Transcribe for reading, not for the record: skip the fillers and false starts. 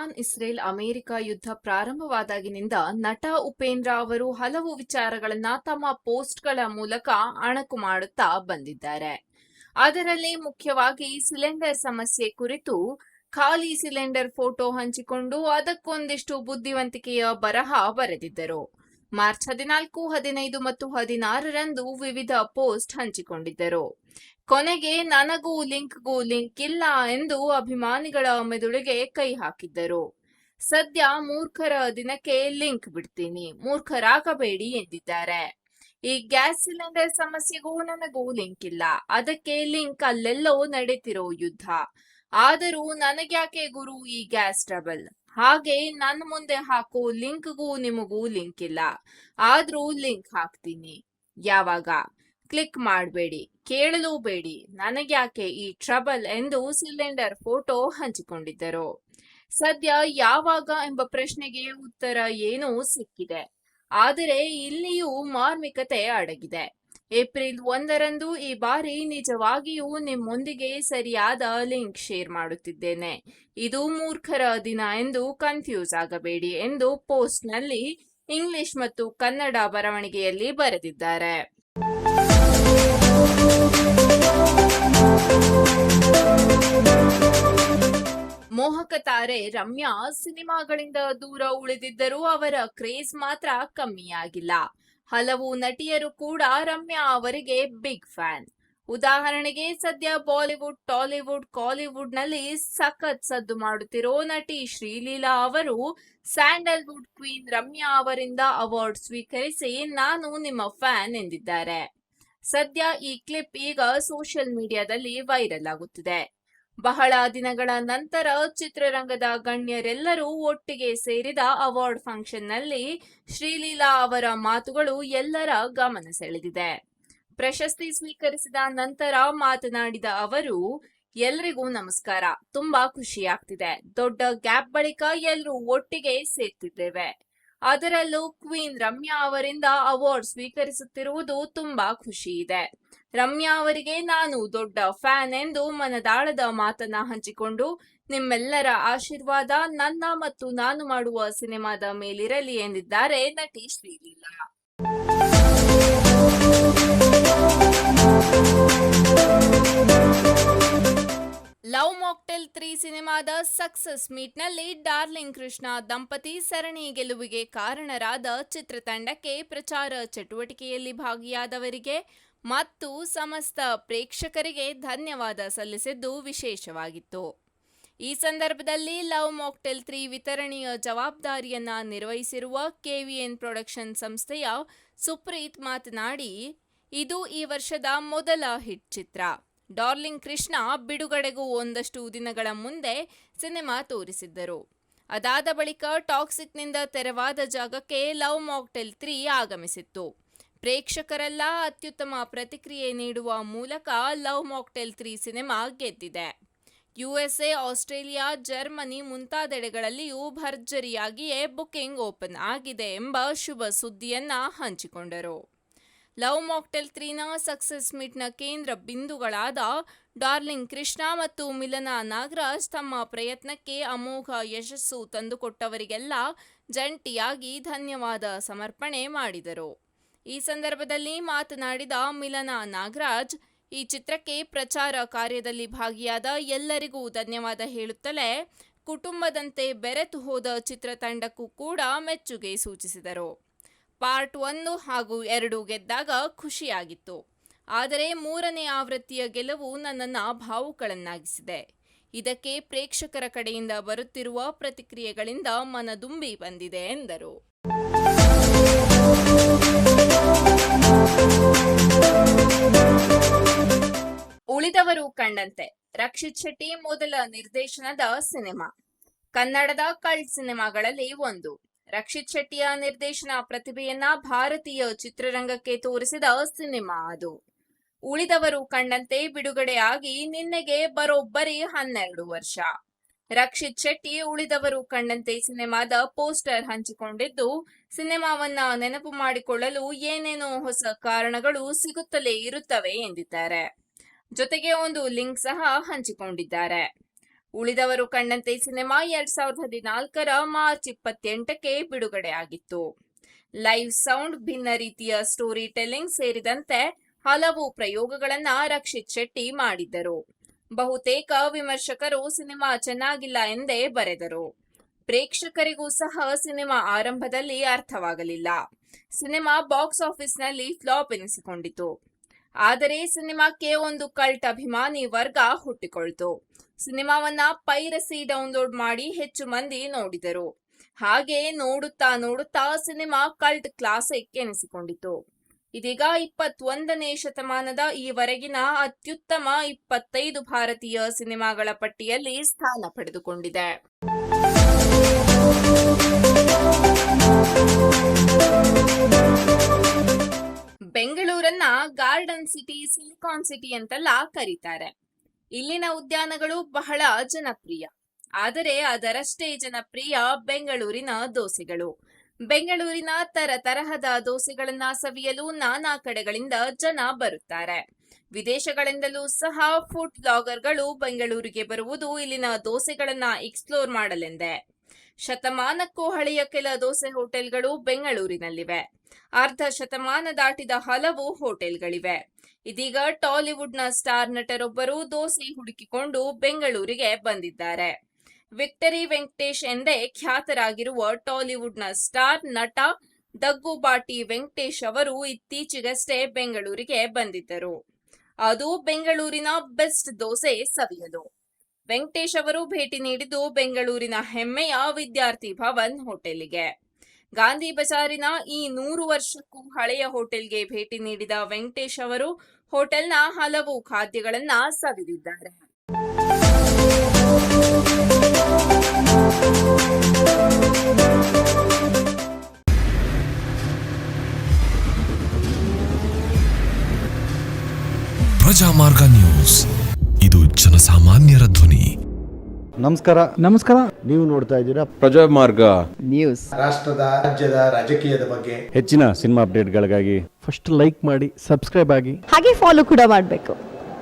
Iran Israel America ಯುದ್ಧ ಪ್ರಾರಂಭವಾದಾಗಿನಿಂದ ನಟ ಉಪೇಂದ್ರ ಅವರು ಹಲವು ವಿಚಾರಗಳನ್ನ ತಮ್ಮ ಪೋಸ್ಟ್ಗಳ ಮೂಲಕ ಅಣಕು ಮಾಡುತ್ತಾ ಬಂದಿದ್ದಾರೆ. ಅದರಲ್ಲಿ ಮುಖ್ಯವಾಗಿ ಸಿಲಿಂಡರ್ ಸಮಸ್ಯೆ ಕುರಿತು ಖಾಲಿ ಸಿಲಿಂಡರ್ ಫೋಟೋ ಹಂಚಿಕೊಂಡು ಅದಕ್ಕೊಂದಿಷ್ಟು ಬುದ್ಧಿವಂತಿಕೆಯ ಬರಹ ಬರೆದಿದ್ದರು. ಮಾರ್ಚ್ 14, 15 ಮತ್ತು 16ರಂದು ವಿವಿಧ ಪೋಸ್ಟ್ ಹಂಚಿಕೊಂಡಿದ್ದರು. ಕೊನೆಗೆ ನನಗೂ ಲಿಂಕ್ಗೂ ಲಿಂಕ್ ಇಲ್ಲ ಎಂದು ಅಭಿಮಾನಿಗಳ ಮೆದುಳಿಗೆ ಕೈ ಹಾಕಿದ್ದರು. ಸದ್ಯ ಮೂರ್ಖರ ದಿನಕ್ಕೆ ಲಿಂಕ್ ಬಿಡ್ತೀನಿ, ಮೂರ್ಖರಾಗಬೇಡಿ ಎಂದಿದ್ದಾರೆ. ಈ ಗ್ಯಾಸ್ ಸಿಲಿಂಡರ್ ಸಮಸ್ಯೆಗೂ ನನಗೂ ಲಿಂಕ್ ಇಲ್ಲ, ಅದಕ್ಕೆ ಲಿಂಕ್ ಅಲ್ಲೆಲ್ಲೋ ನಡೀತಿರೋ ಯುದ್ಧ. ಆದರೂ ನನಗ್ಯಾಕೆ ಗುರು ಈ ಗ್ಯಾಸ್ ಟ್ರಬಲ್? ಹಾಗೆ ನನ್ನ ಮುಂದೆ ಹಾಕೋ ಲಿಂಕ್ಗೂ ನಿಮಗೂ ಲಿಂಕ್ ಇಲ್ಲ, ಆದ್ರೂ ಲಿಂಕ್ ಹಾಕ್ತೀನಿ. ಯಾವಾಗ? ಕ್ಲಿಕ್ ಮಾಡಬೇಡಿ, ಕೇಳಲೂ ಬೇಡಿ, ನನಗ್ಯಾಕೆ ಈ ಟ್ರಬಲ್ ಎಂದು ಸಿಲಿಂಡರ್ ಫೋಟೋ ಹಂಚಿಕೊಂಡಿದ್ದರು. ಸದ್ಯ ಯಾವಾಗ ಎಂಬ ಪ್ರಶ್ನೆಗೆ ಉತ್ತರ ಏನೂ ಸಿಕ್ಕಿದೆ, ಆದರೆ ಇಲ್ಲಿಯೂ ಮಾರ್ಮಿಕತೆ ಅಡಗಿದೆ. ಏಪ್ರಿಲ್ 1ರಂದು ಈ ಬಾರಿ ನಿಜವಾಗಿಯೂ ನಿಮ್ಮೊಂದಿಗೆ ಸರಿಯಾದ ಲಿಂಕ್ ಶೇರ್ ಮಾಡುತ್ತಿದ್ದೇನೆ. ಇದು ಮೂರ್ಖರ ದಿನ ಎಂದು ಕನ್ಫ್ಯೂಸ್ ಆಗಬೇಡಿ ಎಂದು ಪೋಸ್ಟ್ನಲ್ಲಿ ಇಂಗ್ಲಿಷ್ ಮತ್ತು ಕನ್ನಡ ಬರವಣಿಗೆಯಲ್ಲಿ ಬರೆದಿದ್ದಾರೆ. ಮೋಹಕ ತಾರೆ ರಮ್ಯಾ ಸಿನಿಮಾಗಳಿಂದ ದೂರ ಉಳಿದಿದ್ದರೂ ಅವರ ಕ್ರೇಜ್ ಮಾತ್ರ ಕಮ್ಮಿಯಾಗಿಲ್ಲ. ಹಲವು ನಟಿಯರು ಕೂಡ ರಮ್ಯಾ ಅವರಿಗೆ ಬಿಗ್ ಫ್ಯಾನ್. ಉದಾಹರಣೆಗೆ ಸದ್ಯ ಬಾಲಿವುಡ್, ಟಾಲಿವುಡ್, ಕಾಲಿವುಡ್ ನಲ್ಲಿ ಸಖತ್ ಸದ್ದು ಮಾಡುತ್ತಿರೋ ನಟಿ ಶ್ರೀಲೀಲಾ ಅವರು ಸ್ಯಾಂಡಲ್ವುಡ್ ಕ್ವೀನ್ ರಮ್ಯಾ ಅವರಿಂದ ಅವಾರ್ಡ್ ಸ್ವೀಕರಿಸಿ ನಾನು ನಿಮ್ಮ ಫ್ಯಾನ್ ಎಂದಿದ್ದಾರೆ. ಸದ್ಯ ಈ ಕ್ಲಿಪ್ ಈಗ ಸೋಷಿಯಲ್ ಮೀಡಿಯಾದಲ್ಲಿ ವೈರಲ್ ಆಗುತ್ತಿದೆ. ಬಹಳ ದಿನಗಳ ನಂತರ ಚಿತ್ರರಂಗದ ಗಣ್ಯರೆಲ್ಲರೂ ಒಟ್ಟಿಗೆ ಸೇರಿದ ಅವಾರ್ಡ್ ಫಂಕ್ಷನ್ನಲ್ಲಿ ಶ್ರೀಲೀಲಾ ಅವರ ಮಾತುಗಳು ಎಲ್ಲರ ಗಮನ ಸೆಳೆದಿದೆ. ಪ್ರಶಸ್ತಿ ಸ್ವೀಕರಿಸಿದ ನಂತರ ಮಾತನಾಡಿದ ಅವರು, ಎಲ್ರಿಗೂ ನಮಸ್ಕಾರ, ತುಂಬಾ ಖುಷಿಯಾಗ್ತಿದೆ. ದೊಡ್ಡ ಗ್ಯಾಪ್ ಬಳಿಕ ಎಲ್ಲರೂ ಒಟ್ಟಿಗೆ ಸೇರ್ತಿದ್ದೇವೆ. ಅದರಲ್ಲೂ ಕ್ವೀನ್ ರಮ್ಯಾ ಅವರಿಂದ ಅವಾರ್ಡ್ ಸ್ವೀಕರಿಸುತ್ತಿರುವುದು ತುಂಬಾ ಖುಷಿ ಇದೆ. ರಮ್ಯಾ ಅವರಿಗೆ ನಾನು ದೊಡ್ಡ ಫ್ಯಾನ್ ಎಂದು ಮನದಾಳದ ಮಾತನ್ನ ಹಂಚಿಕೊಂಡು, ನಿಮ್ಮೆಲ್ಲರ ಆಶೀರ್ವಾದ ನನ್ನ ಮತ್ತು ನಾನು ಮಾಡುವ ಸಿನಿಮಾದ ಮೇಲಿರಲಿ ಎಂದಿದ್ದಾರೆ ನಟಿ ಶ್ರೀಲೀಲಾ. ಲವ್ ಮಾಕ್ಟೇಲ್ 3 ಸಿನಿಮಾದ ಸಕ್ಸಸ್ ಮೀಟ್ನಲ್ಲಿ ಡಾರ್ಲಿಂಗ್ ಕೃಷ್ಣ ದಂಪತಿ ಸರಣಿ ಗೆಲುವಿಗೆ ಕಾರಣರಾದ ಚಿತ್ರತಂಡಕ್ಕೆ, ಪ್ರಚಾರ ಚಟುವಟಿಕೆಯಲ್ಲಿ ಭಾಗಿಯಾದವರಿಗೆ ಮತ್ತು ಸಮಸ್ತ ಪ್ರೇಕ್ಷಕರಿಗೆ ಧನ್ಯವಾದ ಸಲ್ಲಿಸಿದ್ದು ವಿಶೇಷವಾಗಿತ್ತು. ಈ ಸಂದರ್ಭದಲ್ಲಿ ಲವ್ ಮಾಕ್ಟೇಲ್ 3 ವಿತರಣೆಯ ಜವಾಬ್ದಾರಿಯನ್ನ ನಿರ್ವಹಿಸಿರುವ KVN ಪ್ರೊಡಕ್ಷನ್ ಸಂಸ್ಥೆಯ ಸುಪ್ರೀತ್ ಮಾತನಾಡಿ, ಇದು ಈ ವರ್ಷದ ಮೊದಲ ಹಿಟ್ ಚಿತ್ರ. ಡಾರ್ಲಿಂಗ್ ಕೃಷ್ಣ ಬಿಡುಗಡೆಗೂ ಒಂದಷ್ಟು ದಿನಗಳ ಮುಂದೆ ಸಿನಿಮಾ ತೋರಿಸಿದ್ದರು. ಅದಾದ ಬಳಿಕ ಟಾಕ್ಸಿಕ್ನಿಂದ ತೆರವಾದ ಜಾಗಕ್ಕೆ ಲವ್ ಮಾಕ್ಟೇಲ್ 3 ಆಗಮಿಸಿತ್ತು. ಪ್ರೇಕ್ಷಕರೆಲ್ಲ ಅತ್ಯುತ್ತಮ ಪ್ರತಿಕ್ರಿಯೆ ನೀಡುವ ಮೂಲಕ ಲವ್ ಮಾಕ್ಟೇಲ್ 3 ಸಿನಿಮಾ ಗೆದ್ದಿದೆ. USA, ಆಸ್ಟ್ರೇಲಿಯಾ, ಜರ್ಮನಿ ಮುಂತಾದೆಡೆಗಳಲ್ಲಿಯೂ ಭರ್ಜರಿಯಾಗಿಯೇ ಬುಕಿಂಗ್ ಓಪನ್ ಆಗಿದೆ ಎಂಬ ಶುಭ ಸುದ್ದಿಯನ್ನ ಹಂಚಿಕೊಂಡರು. ಲವ್ ಮಾಕ್ಟೇಲ್ 3ನ ಸಕ್ಸಸ್ ಮೀಟ್ನ ಕೇಂದ್ರ ಬಿಂದುಗಳಾದ ಡಾರ್ಲಿಂಗ್ ಕೃಷ್ಣ ಮತ್ತು ಮಿಲನಾ ನಾಗರಾಜ್ ತಮ್ಮ ಪ್ರಯತ್ನಕ್ಕೆ ಅಮೋಘ ಯಶಸ್ಸು ತಂದುಕೊಟ್ಟವರಿಗೆಲ್ಲ ಜಂಟಿಯಾಗಿ ಧನ್ಯವಾದ ಸಮರ್ಪಣೆ ಮಾಡಿದರು. ಈ ಸಂದರ್ಭದಲ್ಲಿ ಮಾತನಾಡಿದ ಮಿಲನಾ ನಾಗರಾಜ್, ಈ ಚಿತ್ರಕ್ಕೆ ಪ್ರಚಾರ ಕಾರ್ಯದಲ್ಲಿ ಭಾಗಿಯಾದ ಎಲ್ಲರಿಗೂ ಧನ್ಯವಾದ ಹೇಳುತ್ತಲೇ ಕುಟುಂಬದಂತೆ ಬೆರೆತು ಹೋದ ಚಿತ್ರತಂಡಕ್ಕೂ ಕೂಡ ಮೆಚ್ಚುಗೆ ಸೂಚಿಸಿದರು. ಪಾರ್ಟ್ 1 ಹಾಗೂ 2 ಗೆದ್ದಾಗ ಖುಷಿಯಾಗಿತ್ತು, ಆದರೆ 3ನೇ ಆವೃತ್ತಿಯ ಗೆಲುವು ನನ್ನನ್ನು ಭಾವುಕಳನ್ನಾಗಿಸಿದೆ. ಇದಕ್ಕೆ ಪ್ರೇಕ್ಷಕರ ಕಡೆಯಿಂದ ಬರುತ್ತಿರುವ ಪ್ರತಿಕ್ರಿಯೆಗಳಿಂದ ಮನದುಂಬಿ ಬಂದಿದೆ ಎಂದರು. ಉಳಿದವರು ಕಂಡಂತೆ ರಕ್ಷಿತ್ ಶೆಟ್ಟಿ ಮೊದಲ ನಿರ್ದೇಶನದ ಸಿನಿಮಾ. ಕನ್ನಡದ ಕಲ್ಟ್ ಸಿನಿಮಾಗಳಲ್ಲಿ ಒಂದು. ರಕ್ಷಿತ್ ಶೆಟ್ಟಿಯ ನಿರ್ದೇಶನ ಪ್ರತಿಭೆಯನ್ನ ಭಾರತೀಯ ಚಿತ್ರರಂಗಕ್ಕೆ ತೋರಿಸಿದ ಸಿನಿಮಾ ಅದು. ಉಳಿದವರು ಕಂಡಂತೆ ಬಿಡುಗಡೆಯಾಗಿ ನಿನ್ನೆಗೆ ಬರೋಬ್ಬರಿ 12 ವರ್ಷ. ರಕ್ಷಿತ್ ಶೆಟ್ಟಿ ಉಳಿದವರು ಕಂಡಂತೆ ಸಿನಿಮಾದ ಪೋಸ್ಟರ್ ಹಂಚಿಕೊಂಡಿದ್ದು, ಸಿನಿಮಾವನ್ನ ನೆನಪು ಮಾಡಿಕೊಳ್ಳಲು ಏನೇನೋ ಹೊಸ ಕಾರಣಗಳು ಸಿಗುತ್ತಲೇ ಇರುತ್ತವೆ ಎಂದಿದ್ದಾರೆ. ಜೊತೆಗೆ ಒಂದು ಲಿಂಕ್ ಸಹ ಹಂಚಿಕೊಂಡಿದ್ದಾರೆ. ಉಳಿದವರು ಕಂಡಂತೆ ಸಿನಿಮಾ 2014ರ ಮಾರ್ಚ್ 28ಕ್ಕೆ ಬಿಡುಗಡೆಯಾಗಿತ್ತು. ಲೈವ್ ಸೌಂಡ್, ಭಿನ್ನ ರೀತಿಯ ಸ್ಟೋರಿ ಟೆಲ್ಲಿಂಗ್ ಸೇರಿದಂತೆ ಹಲವು ಪ್ರಯೋಗಗಳನ್ನ ರಕ್ಷಿತ್ ಶೆಟ್ಟಿ ಮಾಡಿದ್ದರು. ಬಹುತೇಕ ವಿಮರ್ಶಕರು ಸಿನಿಮಾ ಚೆನ್ನಾಗಿಲ್ಲ ಎಂದೇ ಬರೆದರು. ಪ್ರೇಕ್ಷಕರಿಗೂ ಸಹ ಸಿನಿಮಾ ಆರಂಭದಲ್ಲಿ ಅರ್ಥವಾಗಲಿಲ್ಲ. ಸಿನಿಮಾ ಬಾಕ್ಸ್ ಆಫೀಸ್ನಲ್ಲಿ ಫ್ಲಾಪ್ ಎನಿಸಿಕೊಂಡಿತು. ಆದರೆ ಸಿನಿಮಾಕ್ಕೆ ಒಂದು ಕಲ್ಟ್ ಅಭಿಮಾನಿ ವರ್ಗ ಹುಟ್ಟಿಕೊಳ್ತು. ಸಿನಿಮಾವನ್ನ ಪೈರಸಿ ಡೌನ್ಲೋಡ್ ಮಾಡಿ ಹೆಚ್ಚು ಮಂದಿ ನೋಡಿದರು. ಹಾಗೆ ನೋಡುತ್ತಾ ಸಿನಿಮಾ ಕಲ್ಟ್ ಕ್ಲಾಸಿಕ್ ಎನಿಸಿಕೊಂಡಿತು. ಇದೀಗ 21ನೇ ಶತಮಾನದ ಈವರೆಗಿನ ಅತ್ಯುತ್ತಮ 25 ಭಾರತೀಯ ಸಿನಿಮಾಗಳ ಪಟ್ಟಿಯಲ್ಲಿ ಸ್ಥಾನ ಪಡೆದುಕೊಂಡಿದೆ. ಬೆಂಗಳೂರನ್ನ ಗಾರ್ಡನ್ ಸಿಟಿ, ಸಿಲಿಕಾನ್ ಸಿಟಿ ಅಂತೆಲ್ಲ ಕರೀತಾರೆ. ಇಲ್ಲಿನ ಉದ್ಯಾನಗಳು ಬಹಳ ಜನಪ್ರಿಯ. ಆದರೆ ಅದರಷ್ಟೇ ಜನಪ್ರಿಯ ಬೆಂಗಳೂರಿನ ದೋಸೆಗಳು. ಬೆಂಗಳೂರಿನ ತರತರಹದ ದೋಸೆಗಳನ್ನ ಸವಿಯಲು ನಾನಾ ಕಡೆಗಳಿಂದ ಜನ ಬರುತ್ತಾರೆ. ವಿದೇಶಗಳಿಂದಲೂ ಸಹ ಫುಡ್ ಬ್ಲಾಗರ್ಗಳು ಬೆಂಗಳೂರಿಗೆ ಬರುವುದು ಇಲ್ಲಿನ ದೋಸೆಗಳನ್ನ ಎಕ್ಸ್ಪ್ಲೋರ್ ಮಾಡಲೆಂದೇ. ಶತಮಾನಕ್ಕೂ ಹಳೆಯ ಕೆಲ ದೋಸೆ ಹೋಟೆಲ್ಗಳು ಬೆಂಗಳೂರಿನಲ್ಲಿವೆ. ಅರ್ಧ ಶತಮಾನ ದಾಟಿದ ಹಲವು ಹೋಟೆಲ್ಗಳಿವೆ. ಇದೀಗ ಟಾಲಿವುಡ್ನ ಸ್ಟಾರ್ ನಟರೊಬ್ಬರು ದೋಸೆ ಹುಡುಕಿಕೊಂಡು ಬೆಂಗಳೂರಿಗೆ ಬಂದಿದ್ದಾರೆ. ವಿಕ್ಟರಿ ವೆಂಕಟೇಶ್ ಎಂದೇ ಖ್ಯಾತರಾಗಿರುವ ಟಾಲಿವುಡ್ನ ಸ್ಟಾರ್ ನಟ ದಗ್ಗುಬಾಟಿ ವೆಂಕಟೇಶ್ ಅವರು ಇತ್ತೀಚೆಗಷ್ಟೇ ಬೆಂಗಳೂರಿಗೆ ಬಂದಿದ್ದರು. ಅದು ಬೆಂಗಳೂರಿನ ಬೆಸ್ಟ್ ದೋಸೆ ಸವಿಯಲು. ವೆಂಕಟೇಶ್ ಅವರು ಭೇಟಿ ನೀಡಿದ್ದು ಬೆಂಗಳೂರಿನ ಹೆಮ್ಮೆಯ ವಿದ್ಯಾರ್ಥಿ ಭವನ್ ಹೋಟೆಲ್ಗೆ. ಗಾಂಧಿ ಬಜಾರಿನ ಈ 100 ವರ್ಷಕ್ಕೂ ಹಳೆಯ ಹೋಟೆಲ್ಗೆ ಭೇಟಿ ನೀಡಿದ ವೆಂಕಟೇಶ್ ಅವರು ಹೋಟೆಲ್ನ ಹಲವು ಖಾದ್ಯಗಳನ್ನ ಸವಿದಿದ್ದಾರೆ. ಪ್ರಜಾಮಾರ್ಗ ನ್ಯೂಸ್, ಇದು ಜನಸಾಮಾನ್ಯರ ಧ್ವನಿ. ನಮಸ್ಕಾರ. ನೀವು ನೋಡ್ತಾ ಇದ್ದೀರಾ ಪ್ರಜಾಮಾರ್ಗ ನ್ಯೂಸ್. ರಾಷ್ಟ್ರದ, ರಾಜ್ಯದ, ರಾಜಕೀಯದ ಬಗ್ಗೆ ಹೆಚ್ಚಿನ ಸಿನಿಮಾ ಅಪ್ಡೇಟ್ಗಳಿಗಾಗಿ ಫಸ್ಟ್ ಲೈಕ್ ಮಾಡಿ, ಸಬ್ಸ್ಕ್ರೈಬ್ ಆಗಿ, ಹಾಗೆ ಫಾಲೋ ಕೂಡ ಮಾಡಬೇಕು.